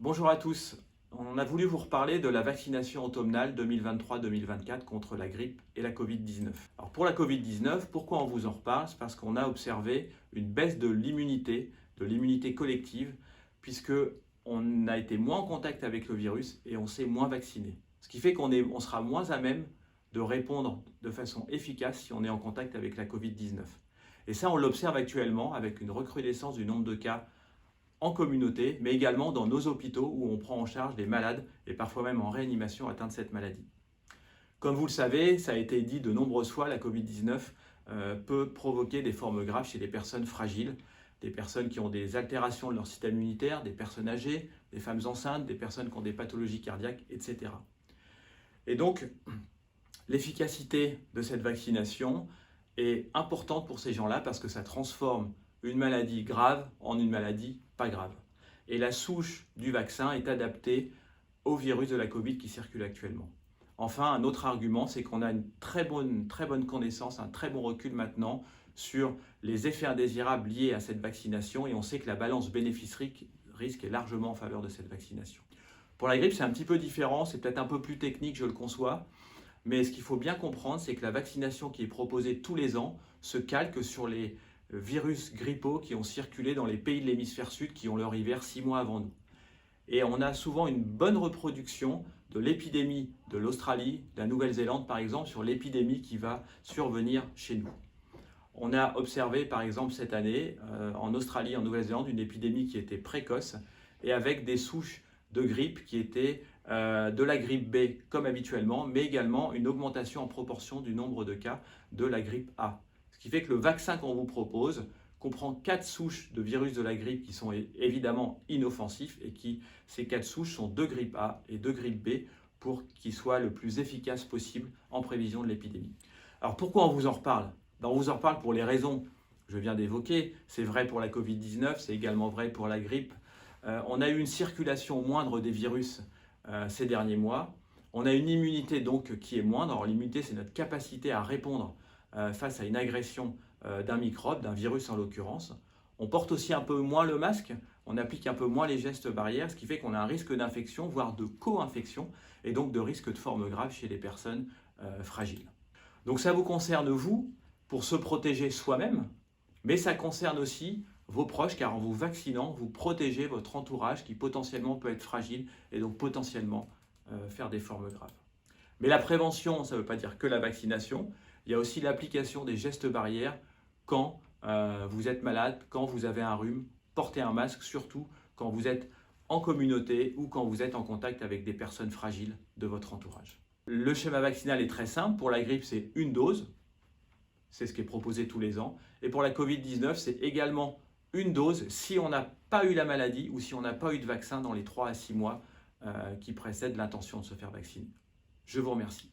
Bonjour à tous. On a voulu vous reparler de la vaccination automnale 2023-2024 contre la grippe et la Covid-19. Alors pour la Covid-19, pourquoi on vous en reparle? C'est parce qu'on a observé une baisse de l'immunité collective, puisque on a été moins en contact avec le virus et on s'est moins vacciné. Ce qui fait on sera moins à même de répondre de façon efficace si on est en contact avec la Covid-19. Et ça, on l'observe actuellement avec une recrudescence du nombre de cas en communauté, mais également dans nos hôpitaux où on prend en charge des malades et parfois même en réanimation atteints de cette maladie. Comme vous le savez, ça a été dit de nombreuses fois, la Covid-19 peut provoquer des formes graves chez les personnes fragiles, des personnes qui ont des altérations de leur système immunitaire, des personnes âgées, des femmes enceintes, des personnes qui ont des pathologies cardiaques, etc. Et donc, l'efficacité de cette vaccination est importante pour ces gens-là parce que ça transforme une maladie grave en une maladie pas grave. Et la souche du vaccin est adaptée au virus de la Covid qui circule actuellement. Enfin, un autre argument, c'est qu'on a une très bonne connaissance, un très bon recul maintenant sur les effets indésirables liés à cette vaccination et on sait que la balance bénéfice-risque est largement en faveur de cette vaccination. Pour la grippe, c'est un petit peu différent, c'est peut-être un peu plus technique, je le conçois, mais ce qu'il faut bien comprendre, c'est que la vaccination qui est proposée tous les ans se calque sur les virus grippaux qui ont circulé dans les pays de l'hémisphère sud qui ont leur hiver 6 mois avant nous. Et on a souvent une bonne reproduction de l'épidémie de l'Australie, de la Nouvelle-Zélande par exemple, sur l'épidémie qui va survenir chez nous. On a observé par exemple cette année en Australie, en Nouvelle-Zélande, une épidémie qui était précoce et avec des souches de grippe qui étaient de la grippe B comme habituellement, mais également une augmentation en proportion du nombre de cas de la grippe A. Ce qui fait que le vaccin qu'on vous propose comprend 4 souches de virus de la grippe qui sont évidemment inoffensifs et ces 4 souches sont de grippe A et de grippe B pour qu'ils soient le plus efficaces possible en prévision de l'épidémie. Alors pourquoi on vous en reparle? On vous en reparle pour les raisons que je viens d'évoquer. C'est vrai pour la Covid-19, c'est également vrai pour la grippe. On a eu une circulation moindre des virus ces derniers mois. On a une immunité donc qui est moindre. Alors l'immunité, c'est notre capacité à répondre face à une agression d'un microbe, d'un virus en l'occurrence. On porte aussi un peu moins le masque, on applique un peu moins les gestes barrières, ce qui fait qu'on a un risque d'infection, voire de co-infection, et donc de risque de forme grave chez les personnes fragiles. Donc ça vous concerne vous, pour se protéger soi-même, mais ça concerne aussi vos proches, car en vous vaccinant, vous protégez votre entourage qui potentiellement peut être fragile et donc potentiellement faire des formes graves. Mais la prévention, ça ne veut pas dire que la vaccination. Il y a aussi l'application des gestes barrières quand vous êtes malade, quand vous avez un rhume. Portez un masque, surtout quand vous êtes en communauté ou quand vous êtes en contact avec des personnes fragiles de votre entourage. Le schéma vaccinal est très simple. Pour la grippe, c'est une dose. C'est ce qui est proposé tous les ans. Et pour la Covid-19, c'est également une dose si on n'a pas eu la maladie ou si on n'a pas eu de vaccin dans les 3 à 6 mois qui précèdent l'intention de se faire vacciner. Je vous remercie.